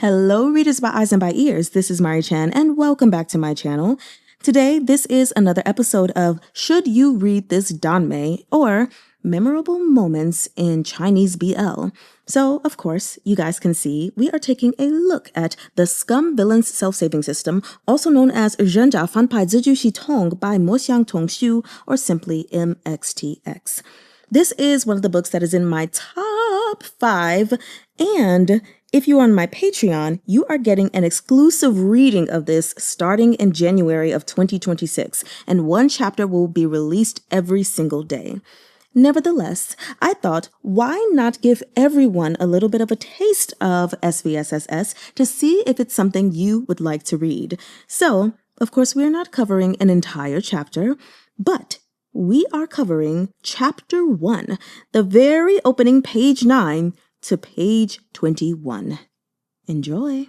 Hello, readers by eyes and by ears. This is Mari Chan, and welcome back to my channel. Today, this is another episode of Should You Read This Danmei, or Memorable Moments in Chinese BL. So, of course, you guys can see we are taking a look at the Scum Villain's Self-Saving System, also known as 人渣反派自救系统 by Mò Xiāng Tóng Xiù, or simply MXTX. This is one of the books that is in my top 5, and if you're on my Patreon, you are getting an exclusive reading of this starting in January of 2026, and one chapter will be released every single day. Nevertheless, I thought, why not give everyone a little bit of a taste of SVSSS to see if it's something you would like to read? So, of course, we're not covering an entire chapter, but we are covering Chapter 1, the very opening page 9, to page 21. Enjoy.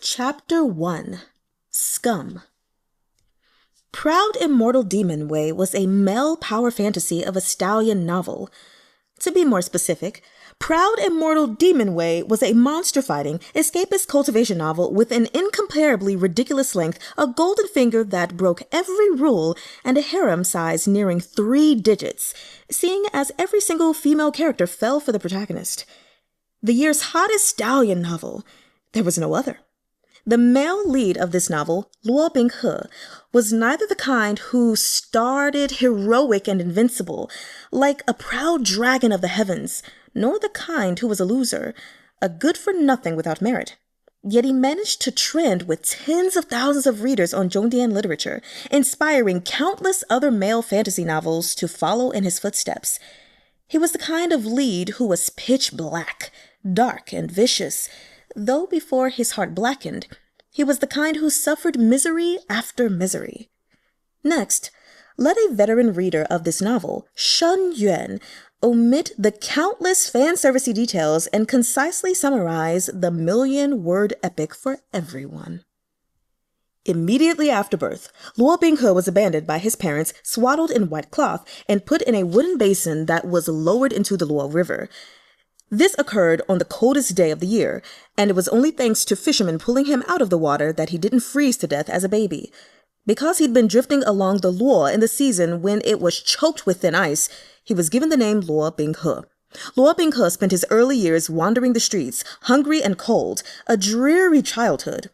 Chapter 1, Scum. Proud Immortal Demon Way was a male power fantasy of a Stallion novel. To be more specific, Proud Immortal Demon Way was a monster-fighting, escapist cultivation novel with an incomparably ridiculous length, a golden finger that broke every rule, and a harem size nearing 3 digits, seeing as every single female character fell for the protagonist. The year's hottest Stallion novel. There was no other. The male lead of this novel, Binghe, was neither the kind who started heroic and invincible, like a proud dragon of the heavens, nor the kind who was a loser, a good-for-nothing without merit. Yet he managed to trend with tens of thousands of readers on Zhongdian literature, inspiring countless other male fantasy novels to follow in his footsteps. He was the kind of lead who was pitch black, dark, and vicious, though before his heart blackened, he was the kind who suffered misery after misery. Next, let a veteran reader of this novel, Shen Yuan, omit the countless fan-servicey details and concisely summarize the million-word epic for everyone. Immediately after birth, Binghe was abandoned by his parents, swaddled in white cloth, and put in a wooden basin that was lowered into the Luo River. This occurred on the coldest day of the year, and it was only thanks to fishermen pulling him out of the water that he didn't freeze to death as a baby. Because he'd been drifting along the Luo in the season when it was choked with thin ice, he was given the name Binghe. Binghe spent his early years wandering the streets, hungry and cold, a dreary childhood.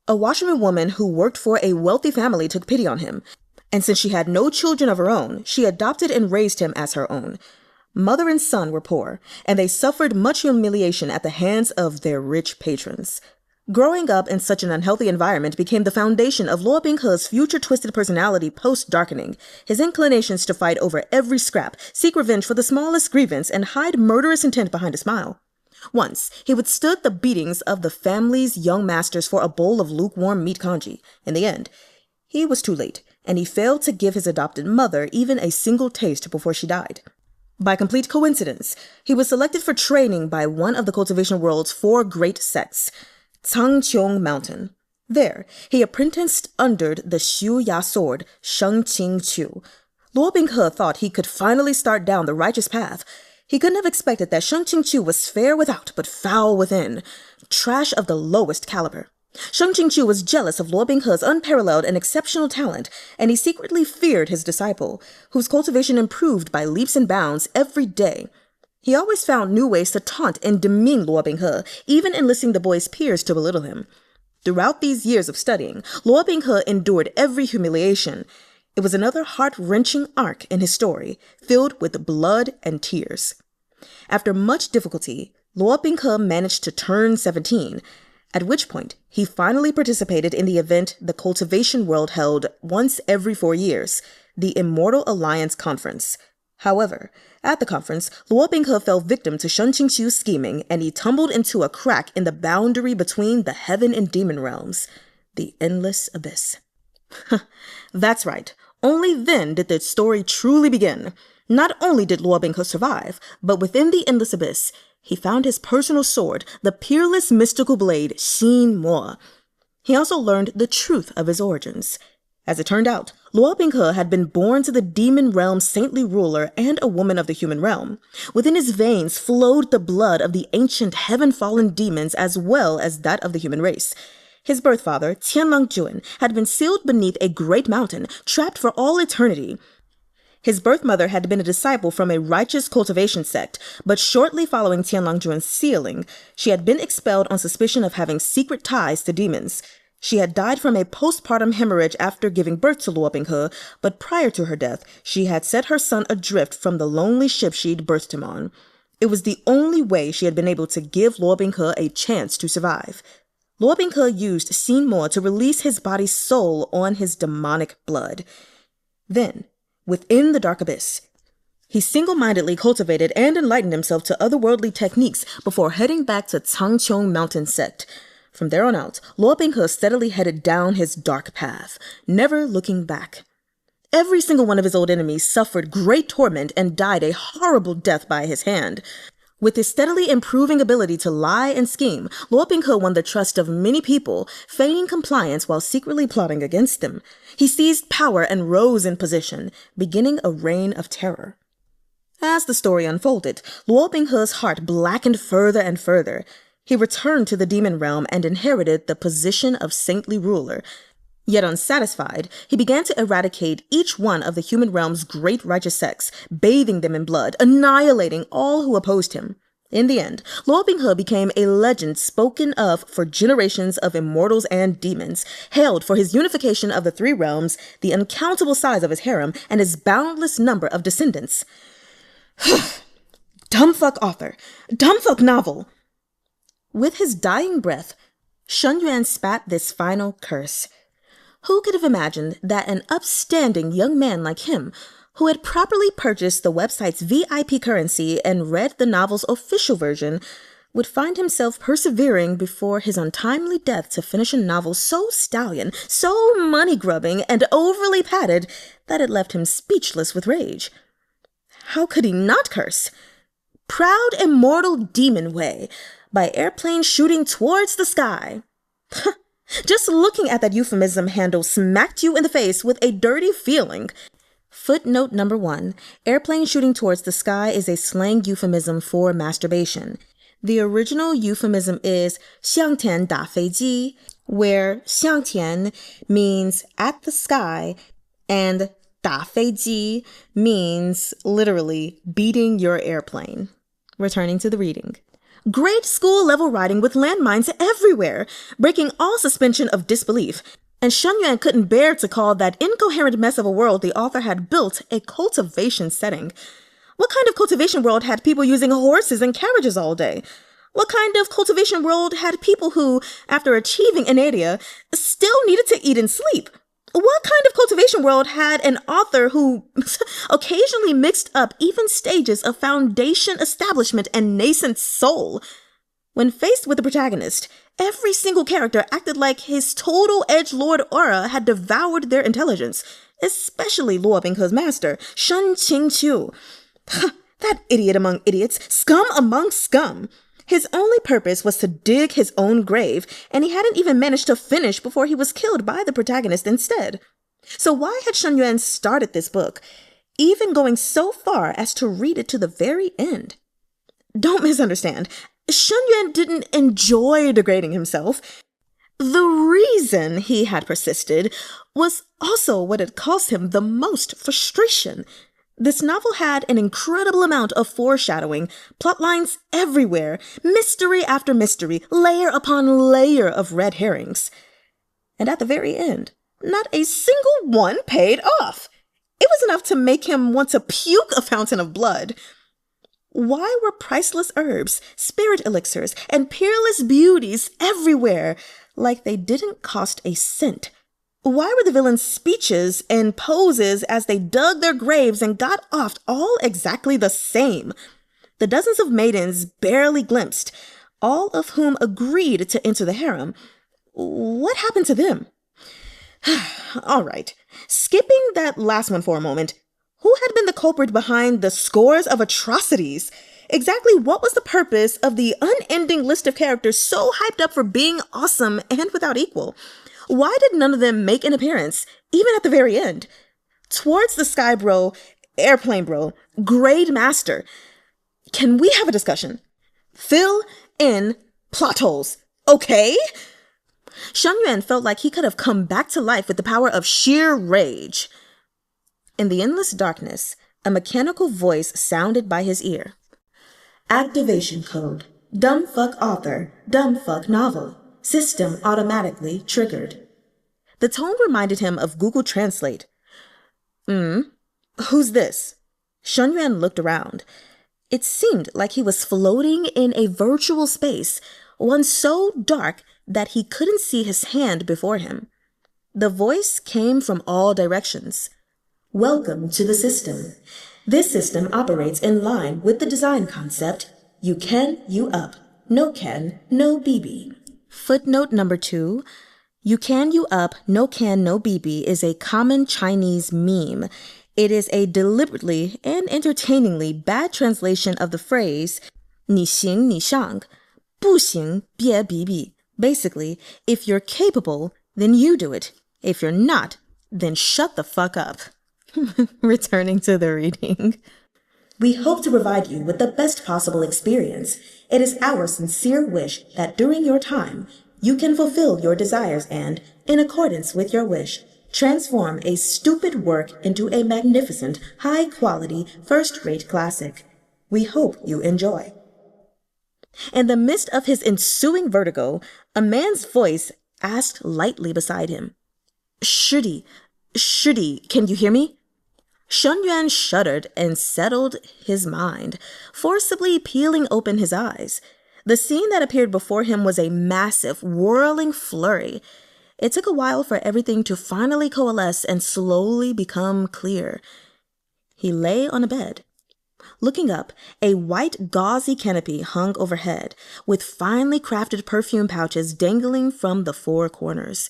A washerman woman who worked for a wealthy family took pity on him, and since she had no children of her own, she adopted and raised him as her own. Mother and son were poor, and they suffered much humiliation at the hands of their rich patrons. Growing up in such an unhealthy environment became the foundation of Binghe's future twisted personality post-darkening, his inclinations to fight over every scrap, seek revenge for the smallest grievance, and hide murderous intent behind a smile. Once, he withstood the beatings of the family's young masters for a bowl of lukewarm meat congee. In the end, he was too late, and he failed to give his adopted mother even a single taste before she died. By complete coincidence, he was selected for training by one of the cultivation world's 4 great sects, Qingqiu Mountain. There, he apprenticed under the Shu Ya sword, Qingqiu. Binghe thought he could finally start down the righteous path. He couldn't have expected that Qingqiu was fair without but foul within, trash of the lowest caliber. Qingqiu was jealous of Binghe's unparalleled and exceptional talent, and he secretly feared his disciple, whose cultivation improved by leaps and bounds every day. He always found new ways to taunt and demean Binghe, even enlisting the boy's peers to belittle him. Throughout these years of studying, Binghe endured every humiliation. It was another heart-wrenching arc in his story, filled with blood and tears. After much difficulty, Binghe managed to turn 17, at which point he finally participated in the event the cultivation world held once every 4 years, the Immortal Alliance Conference. However, at the conference, Binghe fell victim to Qingqiu's scheming, and he tumbled into a crack in the boundary between the heaven and demon realms, the endless abyss. That's right. Only then did the story truly begin. Not only did Binghe survive, but within the endless abyss, he found his personal sword, the peerless mystical blade Xin Mo. He also learned the truth of his origins. As it turned out, Luo Binghe had been born to the demon realm's saintly ruler and a woman of the human realm. Within his veins flowed the blood of the ancient heaven-fallen demons as well as that of the human race. His birth father, Qianlong Juan, had been sealed beneath a great mountain, trapped for all eternity. His birth mother had been a disciple from a righteous cultivation sect, but shortly following Qianlong Juan's sealing, she had been expelled on suspicion of having secret ties to demons. She had died from a postpartum hemorrhage after giving birth to Luo Binghe, but prior to her death, she had set her son adrift from the lonely ship she'd birthed him on. It was the only way she had been able to give Luo Binghe a chance to survive. Luo Binghe used Xin Mo to release his body's soul on his demonic blood. Then, within the dark abyss, he single-mindedly cultivated and enlightened himself to otherworldly techniques before heading back to Cangqiu Mountain Sect. From there on out, Luo Binghe steadily headed down his dark path, never looking back. Every single one of his old enemies suffered great torment and died a horrible death by his hand. With his steadily improving ability to lie and scheme, Luo Binghe won the trust of many people, feigning compliance while secretly plotting against them. He seized power and rose in position, beginning a reign of terror. As the story unfolded, Luo Binghe's heart blackened further and further. He returned to the demon realm and inherited the position of saintly ruler. Yet unsatisfied, he began to eradicate each one of the human realm's great righteous sects, bathing them in blood, annihilating all who opposed him. In the end, Luo Binghe became a legend spoken of for generations of immortals and demons, hailed for his unification of the three realms, the uncountable size of his harem, and his boundless number of descendants. Dumbfuck author. Dumbfuck novel. With his dying breath, Shen Yuan spat this final curse. Who could have imagined that an upstanding young man like him, who had properly purchased the website's VIP currency and read the novel's official version, would find himself persevering before his untimely death to finish a novel so stallion, so money-grubbing, and overly padded that it left him speechless with rage. How could he not curse? Proud Immortal Demon Way, by airplane shooting towards the sky. Just looking at that euphemism handle smacked you in the face with a dirty feeling. Footnote number 1. Airplane shooting towards the sky is a slang euphemism for masturbation. The original euphemism is 向天打飞机, where 向天 means at the sky and 打飞机 means literally beating your airplane. Returning to the reading. Grade school level writing with landmines everywhere, breaking all suspension of disbelief. And Shen Yuan couldn't bear to call that incoherent mess of a world the author had built a cultivation setting. What kind of cultivation world had people using horses and carriages all day? What kind of cultivation world had people who, after achieving anadia, still needed to eat and sleep? What kind of cultivation world had an author who occasionally mixed up even stages of foundation establishment and nascent soul? When faced with the protagonist, every single character acted like his total edgelord aura had devoured their intelligence, especially Luo Binghe's master, Shen Qingqiu. That idiot among idiots, scum among scum. His only purpose was to dig his own grave, and he hadn't even managed to finish before he was killed by the protagonist instead. So why had Shen Yuan started this book, even going so far as to read it to the very end? Don't misunderstand. Shen Yuan didn't enjoy degrading himself. The reason he had persisted was also what had caused him the most frustration. This novel had an incredible amount of foreshadowing, plotlines everywhere, mystery after mystery, layer upon layer of red herrings. And at the very end, not a single one paid off. It was enough to make him want to puke a fountain of blood. Why were priceless herbs, spirit elixirs, and peerless beauties everywhere, like they didn't cost a cent? Why were the villains' speeches and poses as they dug their graves and got off all exactly the same? The dozens of maidens barely glimpsed, all of whom agreed to enter the harem. What happened to them? All right, skipping that last one for a moment, who had been the culprit behind the scores of atrocities? Exactly what was the purpose of the unending list of characters so hyped up for being awesome and without equal? Why did none of them make an appearance, even at the very end? Towards the sky bro, airplane bro, grade master. Can we have a discussion? Fill in plot holes, okay? Shen Yuan felt like he could have come back to life with the power of sheer rage. In the endless darkness, a mechanical voice sounded by his ear. Activation code. Dumb fuck author. Dumb fuck novel. System automatically triggered. The tone reminded him of Google Translate. Who's this? Shen Yuan looked around. It seemed like he was floating in a virtual space, one so dark that he couldn't see his hand before him. The voice came from all directions. Welcome to the system. This system operates in line with the design concept, you can, you up, no can, no BB. Footnote number 2. You can, you up, no can, no BB is a common Chinese meme. It is a deliberately and entertainingly bad translation of the phrase 你行你上,不行别比比. Basically, if you're capable, then you do it. If you're not, then shut the fuck up. Returning to the reading. We hope to provide you with the best possible experience. It is our sincere wish that during your time, you can fulfill your desires and, in accordance with your wish, transform a stupid work into a magnificent, high-quality, first-rate classic. We hope you enjoy. In the midst of his ensuing vertigo, a man's voice asked lightly beside him, Shudi, can you hear me? Shen Yuan shuddered and settled his mind, forcibly peeling open his eyes. The scene that appeared before him was a massive, whirling flurry. It took a while for everything to finally coalesce and slowly become clear. He lay on a bed. Looking up, a white gauzy canopy hung overhead, with finely crafted perfume pouches dangling from the four corners.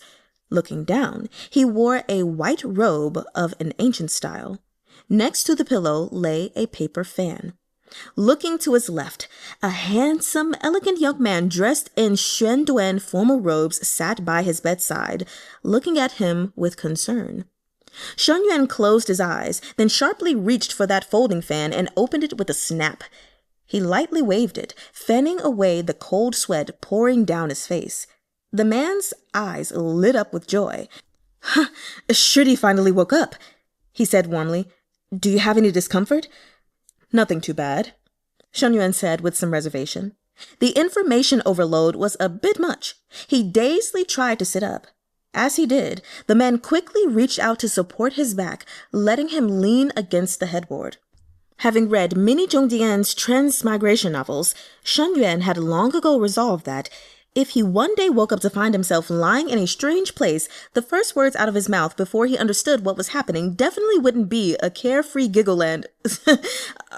Looking down, he wore a white robe of an ancient style. Next to the pillow lay a paper fan. Looking to his left, a handsome, elegant young man dressed in Xuanduan formal robes sat by his bedside, looking at him with concern. Shen Yuan closed his eyes, then sharply reached for that folding fan and opened it with a snap. He lightly waved it, fanning away the cold sweat pouring down his face. The man's eyes lit up with joy. Shudi finally woke up, he said warmly. Do you have any discomfort? Nothing too bad, Shen Yuan said with some reservation. The information overload was a bit much. He dazedly tried to sit up. As he did, the man quickly reached out to support his back, letting him lean against the headboard. Having read many Zhongdian's transmigration novels, Shen Yuan had long ago resolved that, if he one day woke up to find himself lying in a strange place, the first words out of his mouth before he understood what was happening definitely wouldn't be a carefree giggle and,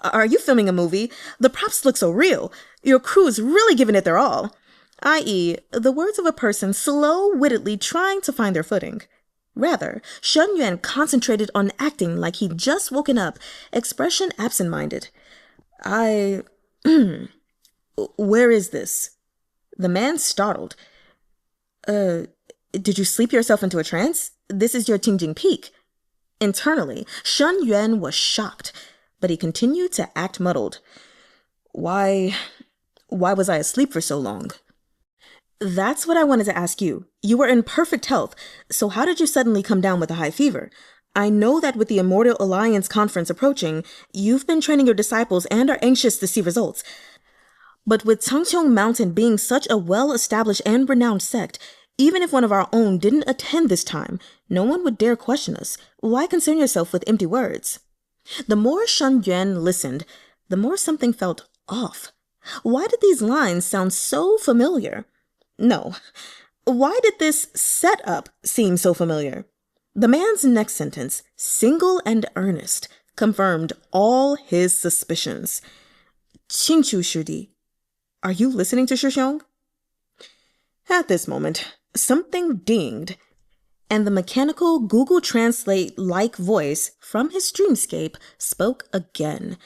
Are you filming a movie? The props look so real. Your crew's really giving it their all. I.e., the words of a person slow-wittedly trying to find their footing. Rather, Shen Yuan concentrated on acting like he'd just woken up, expression absent-minded. Where is this? The man startled. Did you sleep yourself into a trance? This is your Qingqiu peak. Internally, Shen Yuan was shocked, but he continued to act muddled. Why was I asleep for so long? That's what I wanted to ask you. You were in perfect health, so how did you suddenly come down with a high fever? I know that with the Immortal Alliance conference approaching, you've been training your disciples and are anxious to see results. But with Changqiu Mountain being such a well-established and renowned sect, even if one of our own didn't attend this time, no one would dare question us. Why concern yourself with empty words? The more Shen Yuan listened, the more something felt off. Why did these lines sound so familiar? No. Why did this setup seem so familiar? The man's next sentence, single and earnest, confirmed all his suspicions. Qingqiu Shudi, are you listening to Shishong? At this moment, something dinged, and the mechanical Google Translate-like voice from his dreamscape spoke again.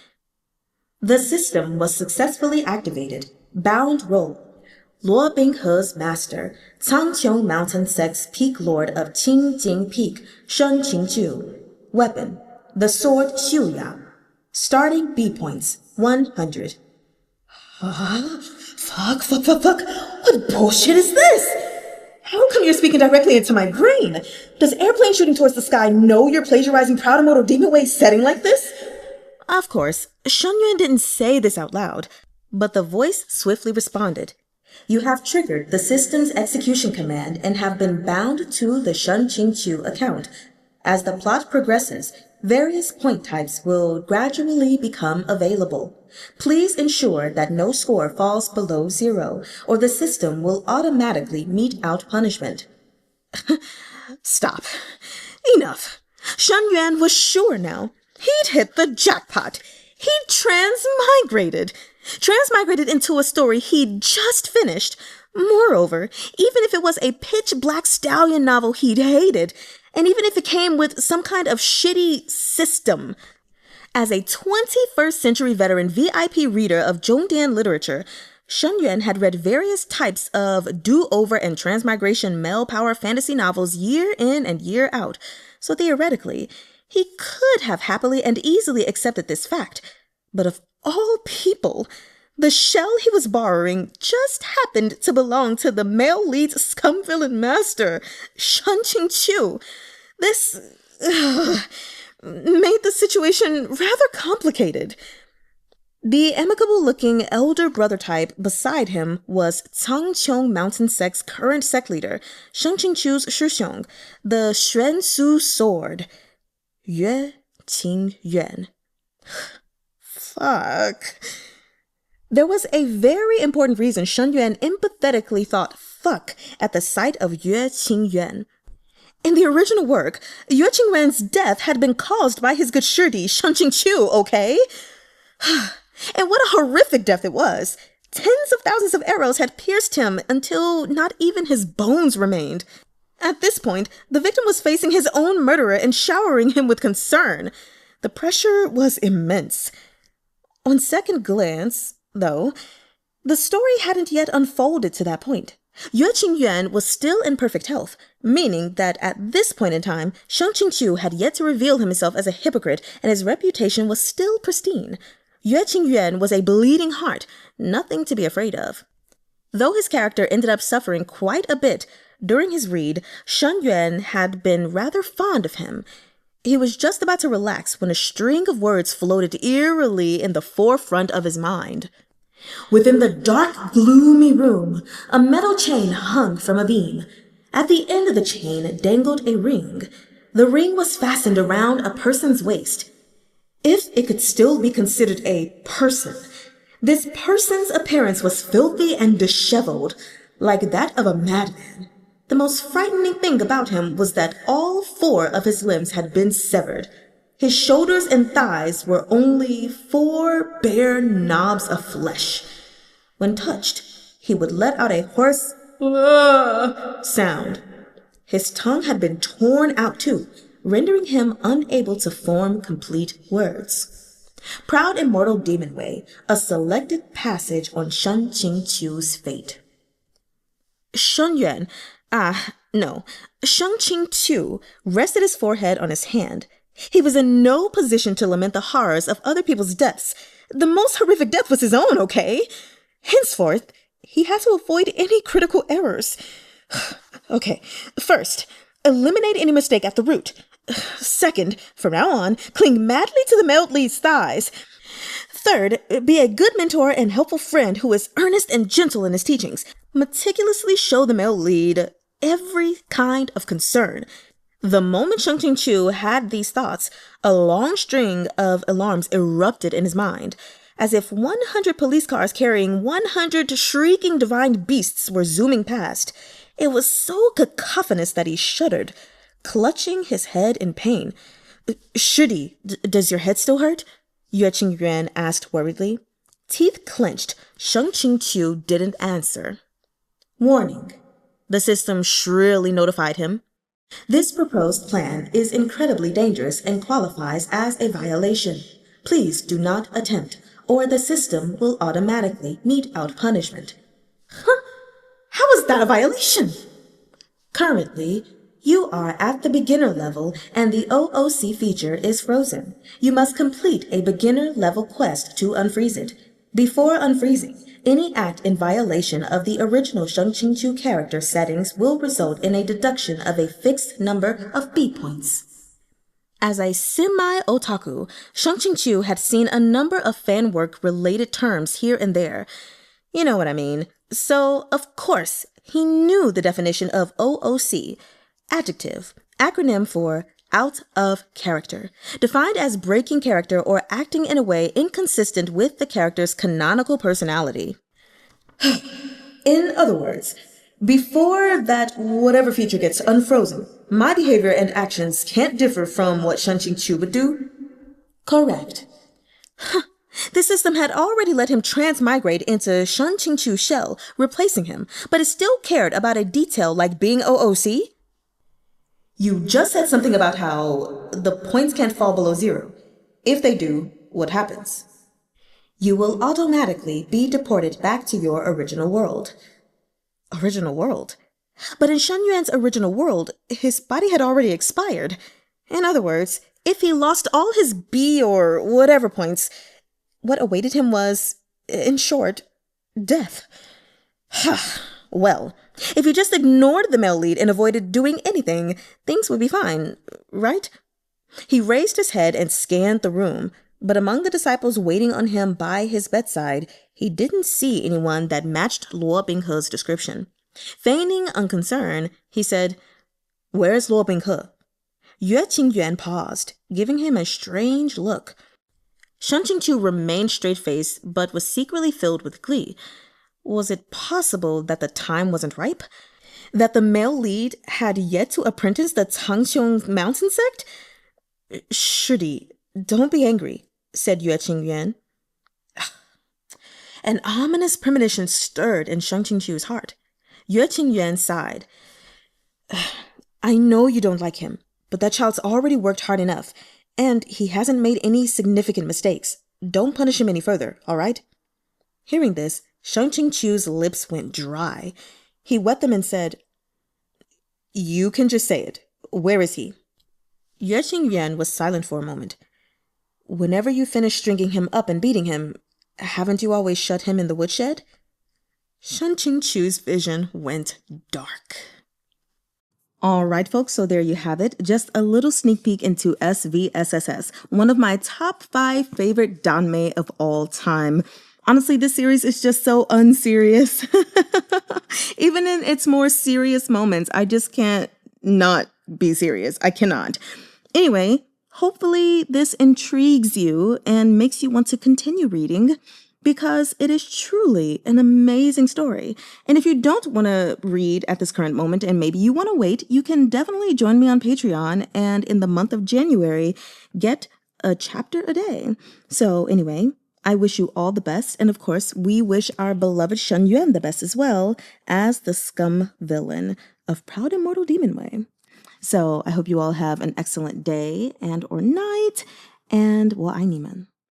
The system was successfully activated. Bound roll. Luo Binghe's master, Cangqiu Mountain Sect's peak lord of Qingjing Peak, Shen Qingqiu. Weapon, the sword Xiuya. Starting B points, 100. Fuck. What bullshit is this? How come you're speaking directly into my brain? Does airplane shooting towards the sky know you're plagiarizing Proud Immortal Demon Way setting like this? Of course, Shen Yuan didn't say this out loud, but the voice swiftly responded. You have triggered the system's execution command and have been bound to the Shen Qingqiu account. As the plot progresses, various point types will gradually become available. Please ensure that no score falls below 0, or the system will automatically mete out punishment. Stop. Enough. Shen Yuan was sure now. He'd hit the jackpot. He'd transmigrated into a story he'd just finished. Moreover, even if it was a pitch-black Stallion novel he'd hated, and even if it came with some kind of shitty system, as a 21st century veteran VIP reader of Zhongdian literature, Shen Yuan had read various types of do-over and transmigration male power fantasy novels year in and year out, so theoretically, he could have happily and easily accepted this fact. But of all people, the shell he was borrowing just happened to belong to the male lead's scum villain master, Shen Qingqiu. This made the situation rather complicated. The amicable-looking elder brother type beside him was Cangqiu Mountain Sect's current sect leader, Shen Qingqiu's Shixiong, the Xuan Su sword, Yue Qingyuan. Fuck. There was a very important reason Shen Yuan empathetically thought fuck at the sight of Yue Qingyuan. In the original work, Yue Qingyuan's death had been caused by his good shirdi, Shen Qingqiu, okay? And what a horrific death it was. Tens of thousands of arrows had pierced him until not even his bones remained. At this point, the victim was facing his own murderer and showering him with concern. The pressure was immense. On second glance, though, the story hadn't yet unfolded to that point. Yue Qingyuan was still in perfect health, meaning that at this point in time, Shen Qingqiu had yet to reveal himself as a hypocrite and his reputation was still pristine. Yue Qingyuan was a bleeding heart, nothing to be afraid of. Though his character ended up suffering quite a bit, during his read, Shen Yuan had been rather fond of him. He was just about to relax when a string of words floated eerily in the forefront of his mind. Within the dark, gloomy room, a metal chain hung from a beam. At the end of the chain dangled a ring. The ring was fastened around a person's waist. If it could still be considered a person, this person's appearance was filthy and disheveled, like that of a madman. The most frightening thing about him was that all 4 of his limbs had been severed. His shoulders and thighs were only 4 bare knobs of flesh. When touched, he would let out a hoarse sound. His tongue had been torn out too, rendering him unable to form complete words. Proud Immortal Demon Way, a selected passage on Shen Qingqiu's fate. Shen Yuan, Shen Qingqiu rested his forehead on his hand. He was in no position to lament the horrors of other people's deaths. The most horrific death was his own, okay? Henceforth, he had to avoid any critical errors. Okay, first, eliminate any mistake at the root. Second, from now on, cling madly to the male lead's thighs. Third, be a good mentor and helpful friend who is earnest and gentle in his teachings. Meticulously show the male lead every kind of concern. The moment Shen Qingqiu had these thoughts, a long string of alarms erupted in his mind, as if 100 police cars carrying 100 shrieking divine beasts were zooming past. It was so cacophonous that he shuddered, clutching his head in pain. Shudi, does your head still hurt? Yue Qingyuan asked worriedly. Teeth clenched, Shen Qingqiu didn't answer. Warning, the system shrilly notified him. This proposed plan is incredibly dangerous and qualifies as a violation. Please do not attempt, or the system will automatically mete out punishment. is that a violation? Currently, you are at the beginner level and the OOC feature is frozen. You must complete a beginner level quest to unfreeze it. Before unfreezing, any act in violation of the original Qingqiu character settings will result in a deduction of a fixed number of B points. As a semi-otaku, Qingqiu had seen a number of fan work-related terms here and there. You know what I mean. So, of course, he knew the definition of OOC, adjective, acronym for out of character, defined as breaking character or acting in a way inconsistent with the character's canonical personality. In other words, before that whatever feature gets unfrozen, my behavior and actions can't differ from what Qingqiu would do? Correct. The system had already let him transmigrate into Qingqiu's shell, replacing him, but it still cared about a detail like being OOC? You just said something about how the points can't fall below 0. If they do, what happens? You will automatically be deported back to your original world. Original world? But in Shen Yuan's original world, his body had already expired. In other words, if he lost all his B or whatever points, what awaited him was, in short, death. Well, if he just ignored the male lead and avoided doing anything, things would be fine, right? He raised his head and scanned the room, but among the disciples waiting on him by his bedside, he didn't see anyone that matched Luo Binghe's description. Feigning unconcern, he said, "Where's Luo Binghe?" Yue Qingyuan paused, giving him a strange look. Qingqiu remained straight-faced, but was secretly filled with glee. Was it possible that the time wasn't ripe? That the male lead had yet to apprentice the Tangxiong mountain sect? Shudi, don't be angry, said Yue Qingyuan. An ominous premonition stirred in Qingqiu's heart. Yue Qingyuan sighed. I know you don't like him, but that child's already worked hard enough, and he hasn't made any significant mistakes. Don't punish him any further, all right? Hearing this, Qingqiu's lips went dry. He wet them and said, You can just say it. Where is he? Yue Qingyuan was silent for a moment. Whenever you finish stringing him up and beating him, haven't you always shut him in the woodshed? Qingqiu's vision went dark. All right, folks, so there you have it. Just a little sneak peek into SVSSS, one of my top 5 favorite Danmei of all time. Honestly, this series is just so unserious. Even in its more serious moments, I just can't not be serious. I cannot. Anyway, hopefully this intrigues you and makes you want to continue reading, because it is truly an amazing story. And if you don't want to read at this current moment and maybe you want to wait, you can definitely join me on Patreon and in the month of January, get a chapter a day. So anyway, I wish you all the best. And of course, we wish our beloved Shen Yuan the best as well as the Scum villain of Proud Immortal Demon Way. So I hope you all have an excellent day and or night. And well, I Niemann.